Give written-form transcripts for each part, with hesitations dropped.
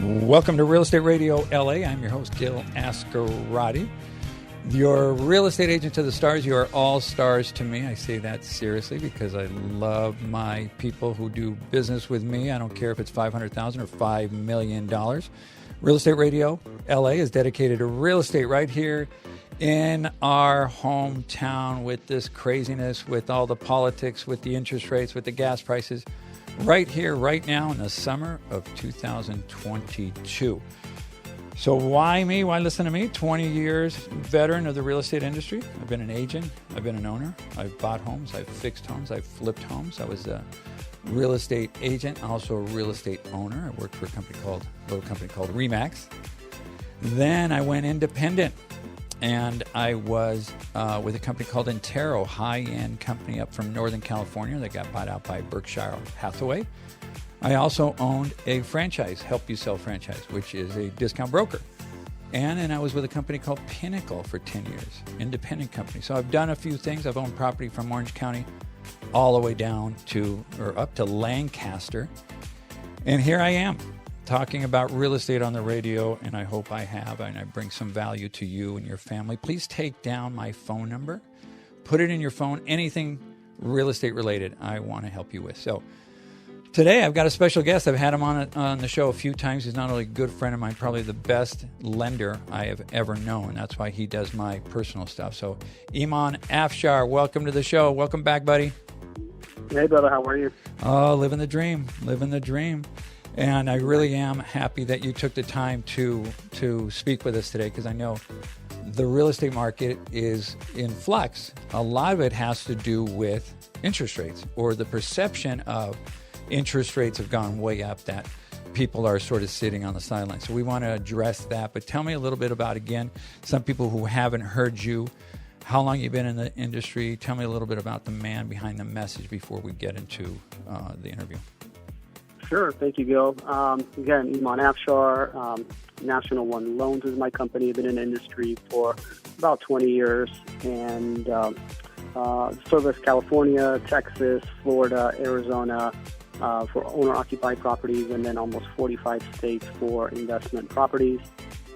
Welcome to Real Estate Radio LA. I'm your host, Gil.Azcarate. Your real estate agent to the stars. You are all stars to me. I say that seriously because I love my people who do business with me. I don't care if it's $500,000 or $5 million. Real Estate Radio LA is dedicated to real estate right here in our hometown with this craziness, with all the politics, with the interest rates, with the gas prices. Right here, right now in the summer of 2022. So why me? Why listen to me? 20 years veteran of the real estate industry. I've been an agent. I've been an owner. I've bought homes. I've fixed homes. I've flipped homes. I was a real estate agent, also a real estate owner. I worked for a little company called Remax. Then I went independent. And I was with a company called Intero, high-end company up from Northern California that got bought out by Berkshire Hathaway. I also owned a franchise, Help You Sell franchise, which is a discount broker. And then I was with a company called Pinnacle for 10 years, independent company. So I've done a few things. I've owned property from Orange County all the way down to, or up to Lancaster. And here I am, talking about real estate on the radio, and I hope I have, and I bring some value to you and your family. Please take down my phone number. Put it in your phone. Anything real estate related, I want to help you with. So today I've got a special guest. I've had him on the show a few times. He's not only a good friend of mine, probably the best lender I have ever known. That's why he does my personal stuff. So Iman Afshar, welcome to the show. Welcome back, buddy. Hey, brother. How are you? Oh, living the dream. Living the dream. And I really am happy that you took the time to speak with us today, because I know the real estate market is in flux. A lot of it has to do with interest rates, or the perception of interest rates have gone way up, that people are sort of sitting on the sidelines. So we want to address that. But tell me a little bit about, again, some people who haven't heard you, how long you've been in the industry. Tell me a little bit about the man behind the message before we get into the interview. Sure. Thank you, Gil. Again, Iman Afshar, National One Loans is my company. I've been in the industry for about 20 years and service California, Texas, Florida, Arizona for owner-occupied properties, and then almost 45 states for investment properties.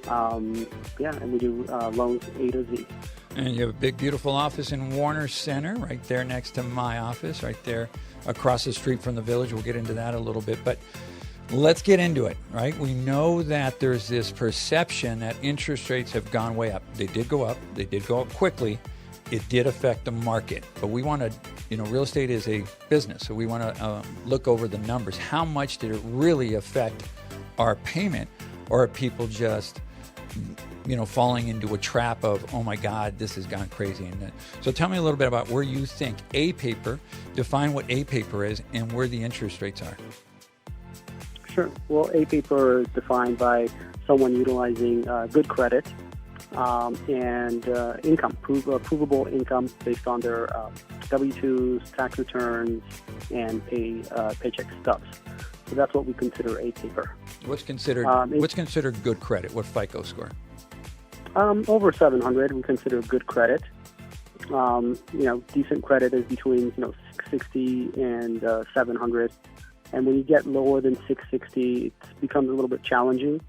And we do loans A to Z. And you have a big, beautiful office in Warner Center, right there next to my office, right there across the street from the Village. We'll get into that a little bit, but let's get into it, right? We know that there's this perception that interest rates have gone way up. They did go up. They did go up quickly. It did affect the market, but we want to, real estate is a business, so we want to look over the numbers. How much did it really affect our payment, or are people just falling into a trap of, oh my God, this has gone crazy? And so tell me a little bit about where you think A paper, define what A paper is, and where the interest rates are. Sure. Well, A paper is defined by someone utilizing good credit and income, provable income based on their W-2s, tax returns, and paycheck stubs. So that's what we consider A paper. What's considered good credit? What FICO score? Over 700, we consider good credit. Decent credit is between 660 and 700. And when you get lower than 660, it becomes a little bit challenging.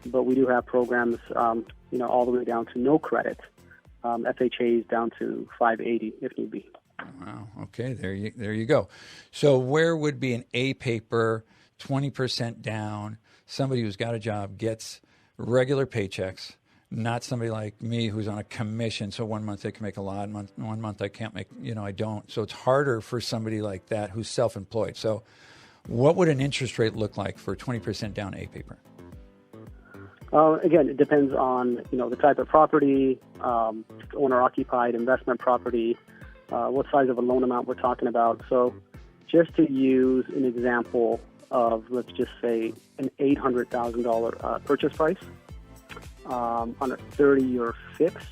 But we do have programs, all the way down to no credit. FHAs down to 580 if need be. Wow. Okay. There you go. So where would be an A paper, 20% down, somebody who's got a job, gets regular paychecks, not somebody like me who's on a commission. So 1 month they can make a lot, 1 month I can't make, I don't. So it's harder for somebody like that who's self-employed. So what would an interest rate look like for 20% down A paper? Again, it depends on, the type of property, owner-occupied investment property, what size of a loan amount we're talking about. So just to use an example of, let's just say, an $800,000 purchase price on a 30-year fix.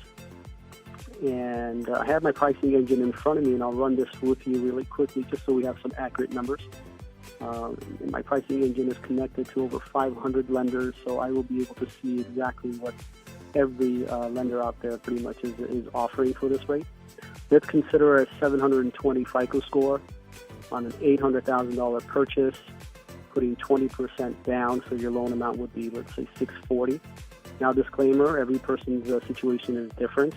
And I have my pricing engine in front of me, and I'll run this with you really quickly just so we have some accurate numbers. And my pricing engine is connected to over 500 lenders, so I will be able to see exactly what every lender out there pretty much is offering for this rate. Let's consider a 720 FICO score on an $800,000 purchase. putting 20% down, so your loan amount would be, let's say, $640. Now, disclaimer, every person's situation is different.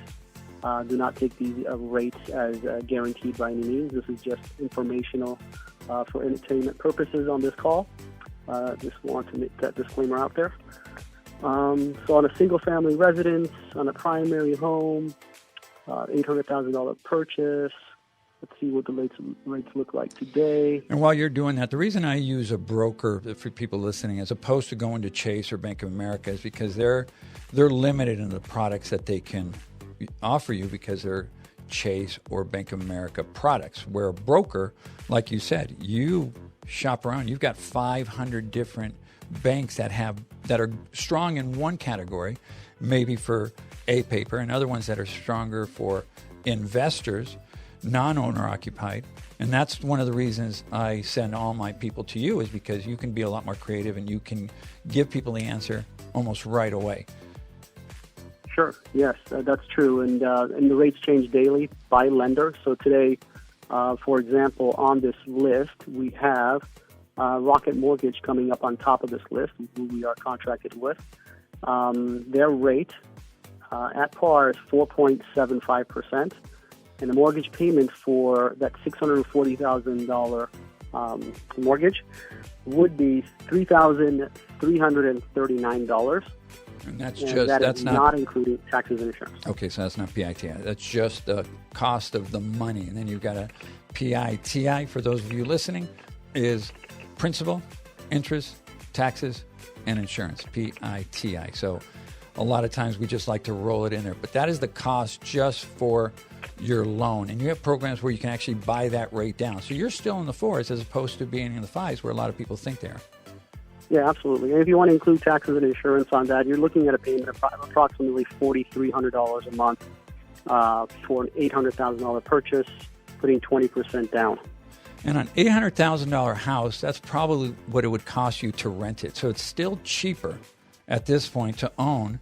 Do not take these rates as guaranteed by any means. This is just informational for entertainment purposes on this call. Just want to make that disclaimer out there. So on a single-family residence, on a primary home, $800,000 purchase. Let's see what the rates look like today. And while you're doing that, the reason I use a broker for people listening, as opposed to going to Chase or Bank of America, is because they're limited in the products that they can offer you because they're Chase or Bank of America products. Where a broker, like you said, you shop around. You've got 500 different banks that are strong in one category, maybe for A paper, and other ones that are stronger for investors, non-owner occupied. And that's one of the reasons I send all my people to you, is because you can be a lot more creative and you can give people the answer almost right away. Sure. Yes, that's true. And the rates change daily by lender. So today, for example, on this list, we have Rocket Mortgage coming up on top of this list, who we are contracted with. Their rate at par is 4.75%. And the mortgage payment for that $640,000 mortgage would be $3,339. And that's not including taxes and insurance. Okay, so that's not PITI. That's just the cost of the money. And then you've got a PITI, for those of you listening, is principal, interest, taxes, and insurance, PITI. So a lot of times we just like to roll it in there. But that is the cost just for your loan. And you have programs where you can actually buy that rate down. So you're still in the fours as opposed to being in the fives where a lot of people think they are. Yeah, absolutely. And if you want to include taxes and insurance on that, you're looking at a payment of approximately $4,300 a month for an $800,000 purchase, putting 20% down. And an $800,000 house, that's probably what it would cost you to rent it. So it's still cheaper at this point to own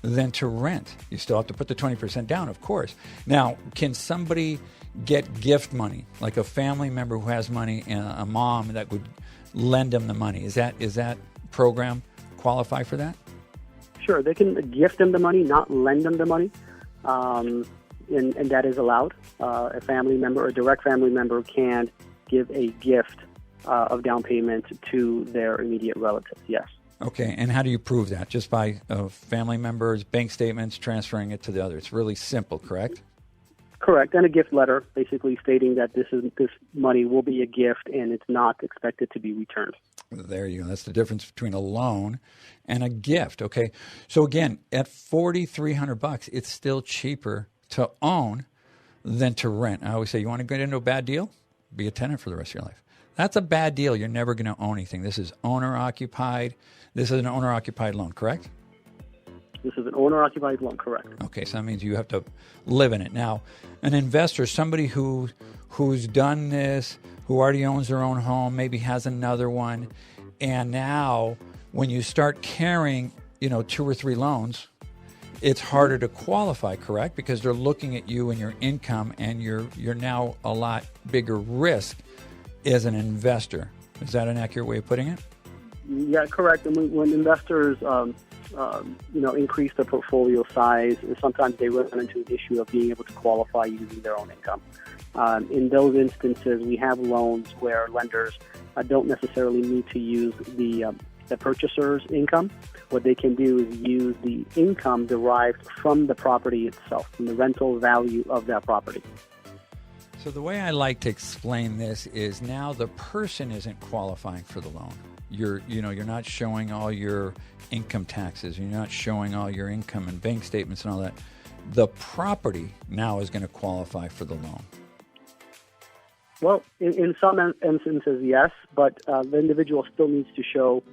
than to rent. You still have to put the 20% down, of course. Now, can somebody get gift money, like a family member who has money and a mom that would lend them the money? Is that program qualify for that? Sure, they can gift them the money, not lend them the money, and that is allowed. A family member, a direct family member, can give a gift of down payment to their immediate relatives, yes. Okay, and how do you prove that? Just by family members, bank statements, transferring it to the other. It's really simple, correct? Correct, and a gift letter basically stating that this money will be a gift and it's not expected to be returned. There you go. That's the difference between a loan and a gift. Okay, so again, at $4,300, it's still cheaper to own than to rent. I always say, you want to get into a bad deal? Be a tenant for the rest of your life. That's a bad deal. You're never going to own anything. This is owner-occupied. This is an owner-occupied loan, correct? This is an owner-occupied loan, correct. Okay, so that means you have to live in it. Now, an investor, somebody who's done this, who already owns their own home, maybe has another one, and now when you start carrying, 2 or 3 loans, it's harder to qualify, correct? Because they're looking at you and your income, and you're now a lot bigger risk as an investor. Is that an accurate way of putting it? Yeah, correct. And when investors, increase their portfolio size, sometimes they run into the issue of being able to qualify using their own income. In those instances, we have loans where lenders don't necessarily need to use the purchaser's income. What they can do is use the income derived from the property itself, from the rental value of that property. So the way I like to explain this is now the person isn't qualifying for the loan. You're not showing all your income taxes. You're not showing all your income and bank statements and all that. The property now is going to qualify for the loan. Well, in some instances, yes, but the individual still needs to show,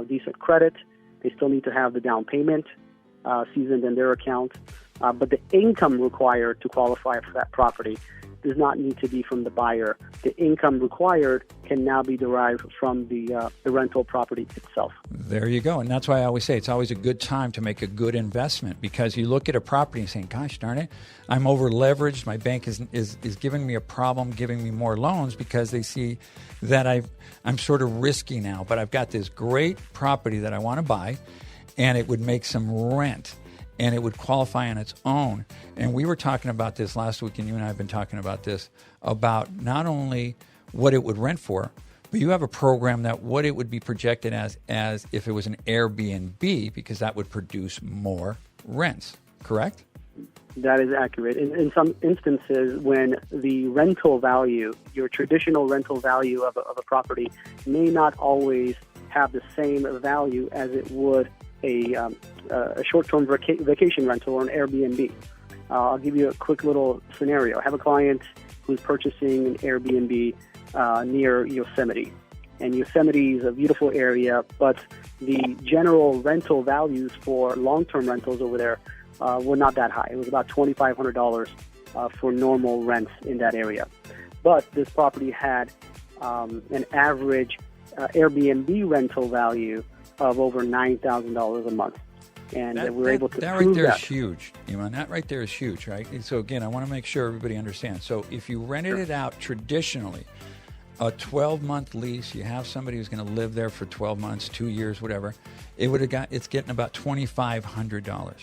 decent credit. They still need to have the down payment seasoned in their account. but the income required to qualify for that property does not need to be from the buyer. The income required can now be derived from the rental property itself. There you go. And that's why I always say it's always a good time to make a good investment, because you look at a property and saying, gosh darn it, I'm over leveraged. My bank is giving me a problem, giving me more loans, because they see that I'm sort of risky now, but I've got this great property that I want to buy, and it would make some rent, and it would qualify on its own. And we were talking about this last week, and you and I have been talking about this, about not only what it would rent for, but you have a program that what it would be projected as if it was an Airbnb, because that would produce more rents, correct? That is accurate. In some instances, when the rental value, your traditional rental value of a property, may not always have the same value as it would a short-term vacation rental or an Airbnb. I'll give you a quick little scenario. I have a client who's purchasing an Airbnb near Yosemite. And Yosemite is a beautiful area, but the general rental values for long-term rentals over there were not that high. It was about $2,500 for normal rents in that area. But this property had an average Airbnb rental value of over $9,000 a month. And we're able to that prove right there that. is huge. Iman, that right there is huge, right? And so again, I want to make sure everybody understands. So if you rented it out traditionally, a 12-month lease, you have somebody who's going to live there for 12 months, 2 years, whatever, it's getting about $2,500.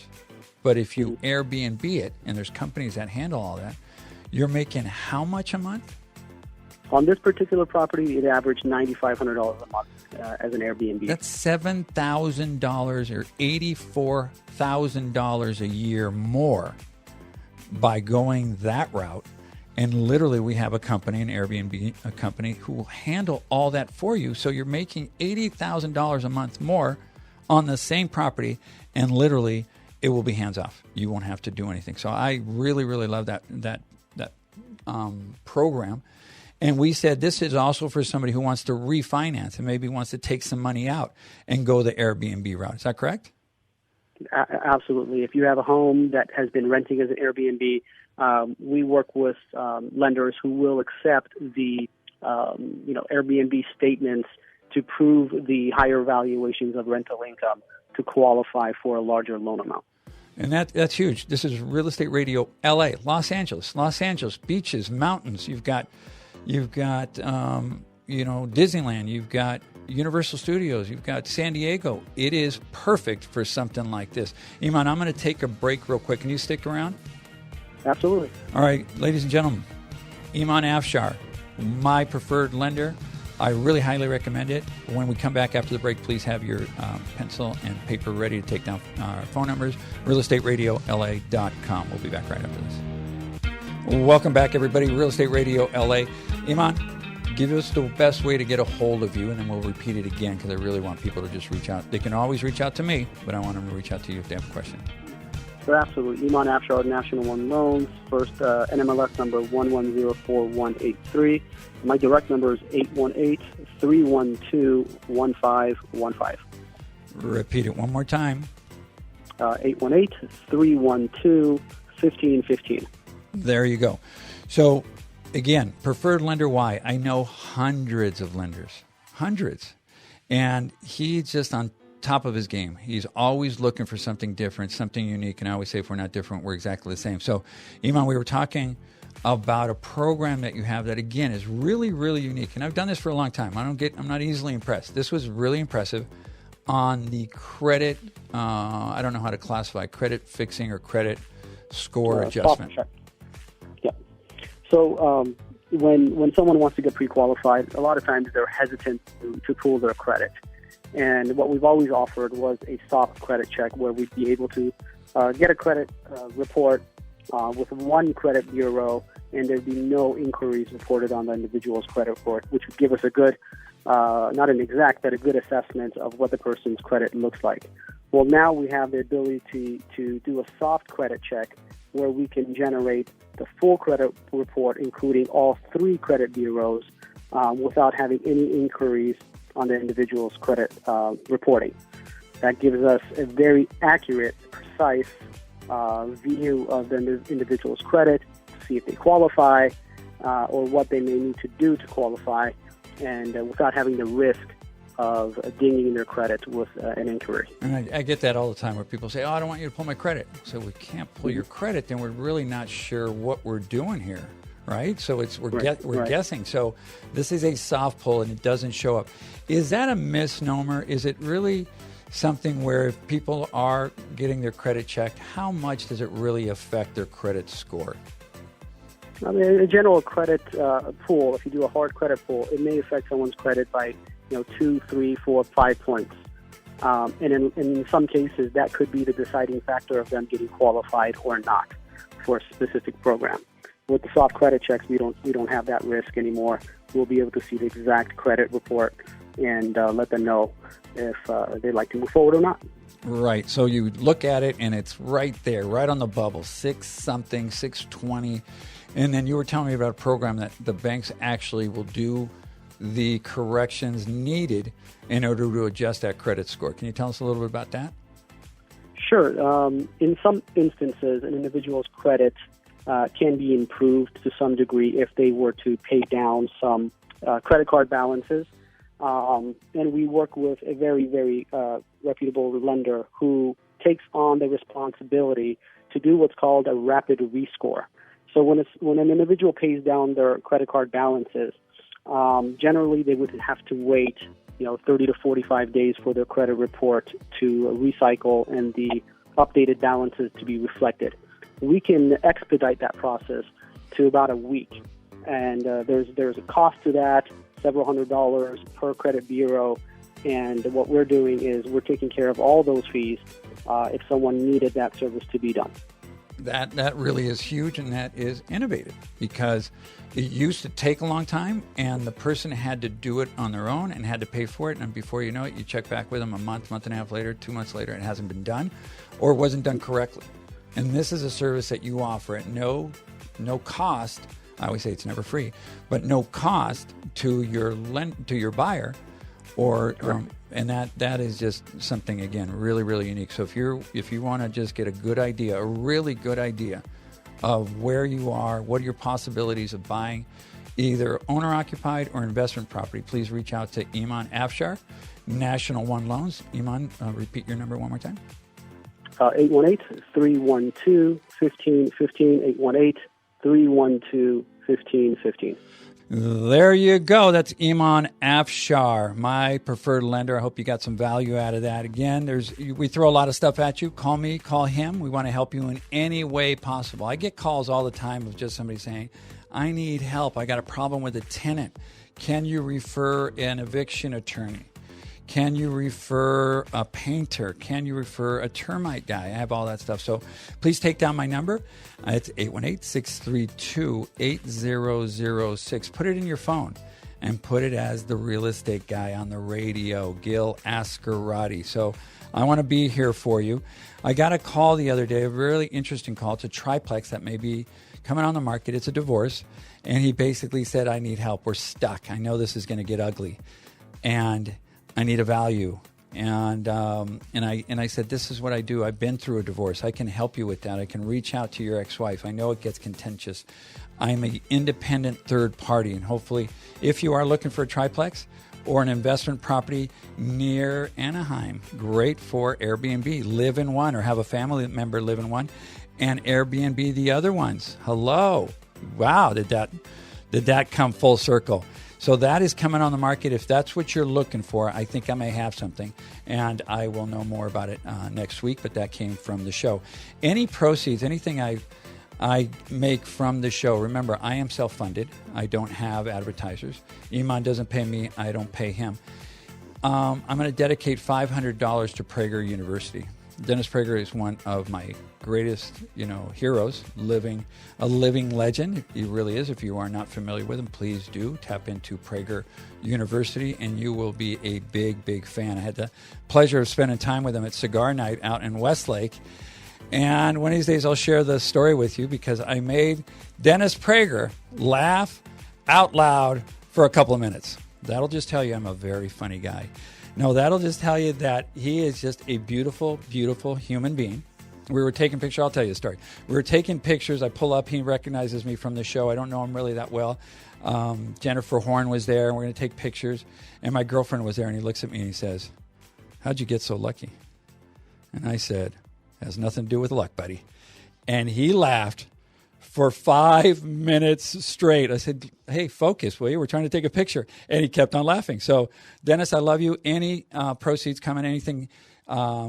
But if you Airbnb it, and there's companies that handle all that, you're making how much a month? On this particular property, it averaged $9,500 a month as an Airbnb. That's $7,000 or $84,000 a year more by going that route. And literally, we have a company, an Airbnb, a company who will handle all that for you. So you're making $80,000 a month more on the same property, and literally, it will be hands off. You won't have to do anything. So I really, really love that program. And we said this is also for somebody who wants to refinance and maybe wants to take some money out and go the Airbnb route. Is that correct? Absolutely. If you have a home that has been renting as an Airbnb, we work with lenders who will accept the Airbnb statements to prove the higher valuations of rental income to qualify for a larger loan amount. And that's huge. This is Real Estate Radio LA, Los Angeles, beaches, mountains. You've got Disneyland. You've got Universal Studios. You've got San Diego. It is perfect for something like this. Iman, I'm going to take a break real quick. Can you stick around? Absolutely. All right, ladies and gentlemen, Iman Afshar, my preferred lender. I really highly recommend it. When we come back after the break, please have your pencil and paper ready to take down our phone numbers, realestateradiola.com. We'll be back right after this. Welcome back, everybody. Real Estate Radio LA. Iman, give us the best way to get a hold of you, and then we'll repeat it again because I really want people to just reach out. They can always reach out to me, but I want them to reach out to you if they have a question. So absolutely. Iman Afshar, National One Loans. First NMLS number 1104183. My direct number is 818-312-1515. Repeat it one more time. 818-312-1515. There you go. So, again, preferred lender, why? I know hundreds of lenders. Hundreds. And he's just on top of his game. He's always looking for something different, something unique. And I always say if we're not different, we're exactly the same. So, Iman, we were talking about a program that you have that, again, is really, really unique. And I've done this for a long time. I'm not easily impressed. This was really impressive on the credit, I don't know how to classify, credit fixing or credit score adjustment. Yeah. So when someone wants to get pre-qualified, a lot of times they're hesitant to pull their credit. And what we've always offered was a soft credit check where we'd be able to get a credit report with one credit bureau, and there'd be no inquiries reported on the individual's credit report, which would give us a good, not an exact, but a good assessment of what the person's credit looks like. Well, now we have the ability to do a soft credit check where we can generate the full credit report, including all three credit bureaus, without having any inquiries on the individual's credit reporting. That gives us a very accurate, precise view of the individual's credit to see if they qualify or what they may need to do to qualify, and without having the risk of dinging their credit with an inquiry. And I get that all the time where people say, I don't want you to pull my credit. So we can't pull your credit, then we're really not sure what we're doing here, right? So we're guessing. So this is a soft pull and it doesn't show up. Is that a misnomer? Is it really something where if people are getting their credit checked, how much does it really affect their credit score? I mean, a general credit pool, if you do a hard credit pool, it may affect someone's credit by 2, 3, 4, 5 points. And in some cases, that could be the deciding factor of them getting qualified or not for a specific program. With the soft credit checks, we don't have that risk anymore. We'll be able to see the exact credit report and let them know if they'd like to move forward or not. Right. So you look at it and it's right there, right on the bubble, 6-something, 620. And then you were telling me about a program that the banks actually will do the corrections needed in order to adjust that credit score. Can you tell us a little bit about that? Sure. In some instances, an individual's credit can be improved to some degree if they were to pay down some credit card balances. And we work with a very, very reputable lender who takes on the responsibility to do what's called a rapid rescore. So when an individual pays down their credit card balances, generally they would have to wait 30 to 45 days for their credit report to recycle and the updated balances to be reflected. We can expedite that process to about a week, and there's a cost to that, several $100s per credit bureau, and what we're doing is we're taking care of all those fees if someone needed that service to be done. That really is huge, and that is innovative, because it used to take a long time and the person had to do it on their own and had to pay for it, and before you know it, you check back with them a month and a half later, 2 months later, and it hasn't been done or wasn't done correctly. And this is a service that you offer at no cost. I always say it's never free, but no cost to your buyer, and that is just something, again, really, really unique. So if you want to just get a really good idea of where you are, what are your possibilities of buying either owner-occupied or investment property, please reach out to Iman Afshar, National One Loans. Iman, repeat your number one more time. 818-312-1515, 818-312-1515. There you go. That's Iman Afshar, my preferred lender. I hope you got some value out of that. Again, we throw a lot of stuff at you. Call me, call him. We want to help you in any way possible. I get calls all the time of just somebody saying, I need help. I got a problem with a tenant. Can you refer an eviction attorney? Can you refer a painter? Can you refer a termite guy? I have all that stuff. So please take down my number. It's 818-632-8006. Put it in your phone and put it as the real estate guy on the radio, Gil.Azcarate. So I want to be here for you. I got a call the other day, a really interesting call. It's a triplex that may be coming on the market. It's a divorce. And he basically said, I need help. We're stuck. I know this is going to get ugly. And I need a value. And I said, this is what I do. I've been through a divorce. I can help you with that. I can reach out to your ex-wife. I know it gets contentious. I'm an independent third party. And hopefully, if you are looking for a triplex or an investment property near Anaheim, great for Airbnb. Live in one or have a family member live in one and Airbnb the other ones. Hello. Wow. Did that come full circle? So that is coming on the market. If that's what you're looking for, I think I may have something, and I will know more about it next week, but that came from the show. Any proceeds, anything I make from the show, remember, I am self-funded. I don't have advertisers. Iman doesn't pay me. I don't pay him. I'm going to dedicate $500 to Prager University. Dennis Prager is one of my greatest, heroes, a living legend. He really is. If you are not familiar with him, please do tap into Prager University, and you will be a big, big fan. I had the pleasure of spending time with him at Cigar Night out in Westlake, and one of these days I'll share the story with you because I made Dennis Prager laugh out loud for a couple of minutes. That'll just tell you I'm a very funny guy. No, that'll just tell you that he is just a beautiful, beautiful human being. We were taking pictures. I'll tell you a story. We were taking pictures. I pull up. He recognizes me from the show. I don't know him really that well. Jennifer Horn was there, and we're going to take pictures. And my girlfriend was there, and he looks at me and he says, "How'd you get so lucky?" And I said, "Has nothing to do with luck, buddy." And he laughed for 5 minutes straight. I said, "Hey, focus, will you? We're trying to take a picture." And he kept on laughing. So, Dennis, I love you. Any proceeds coming, anything.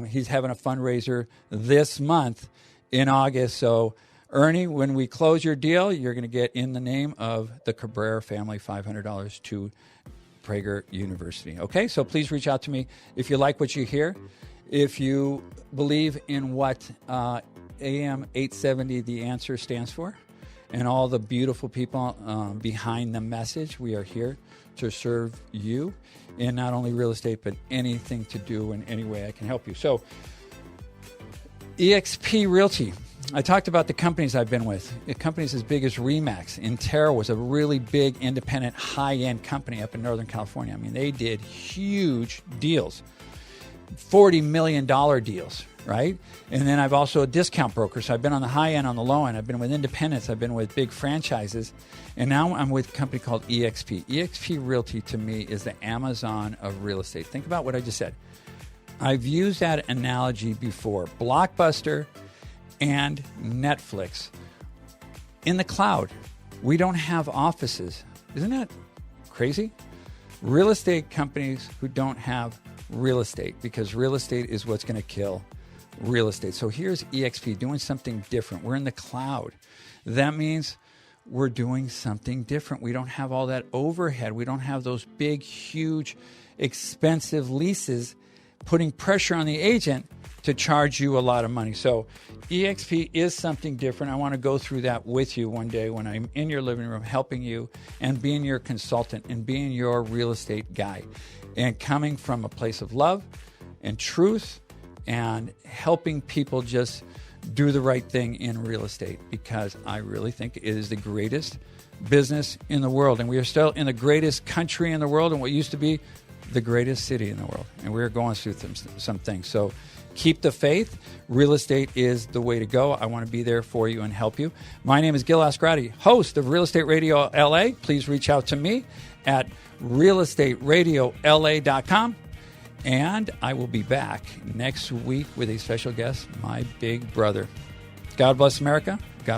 He's having a fundraiser this month in August. So, Ernie, when we close your deal, you're going to get, in the name of the Cabrera family, $500 to Prager University. Okay, so please reach out to me if you like what you hear. If you believe in what AM 870 The Answer stands for, and all the beautiful people behind the message, we are here to serve you in not only real estate, but anything to do in any way I can help you. So, eXp Realty. I talked about the companies I've been with. Companies as big as RE/MAX. Intero was a really big, independent, high-end company up in Northern California. I mean, they did huge deals, $40 million deals, right? And then I've also a discount broker. So I've been on the high end, on the low end. I've been with independents. I've been with big franchises. And now I'm with a company called eXp. eXp Realty, to me, is the Amazon of real estate. Think about what I just said. I've used that analogy before. Blockbuster and Netflix. In the cloud, we don't have offices. Isn't that crazy? Real estate companies who don't have real estate, because real estate is what's going to kill real estate. So here's eXp doing something different. We're in the cloud. That means we're doing something different. We don't have all that overhead. We don't have those big, huge, expensive leases putting pressure on the agent to charge you a lot of money. So eXp is something different. I want to go through that with you one day when I'm in your living room helping you and being your consultant and being your real estate guy, and coming from a place of love and truth and helping people just do the right thing in real estate, because I really think it is the greatest business in the world. And we are still in the greatest country in the world and what used to be the greatest city in the world. And we're going through some things. So keep the faith. Real estate is the way to go. I want to be there for you and help you. My name is Gil.Azcarate, host of Real Estate Radio LA. Please reach out to me at realestateradio.la.com. And I will be back next week with a special guest, my big brother. God bless America. God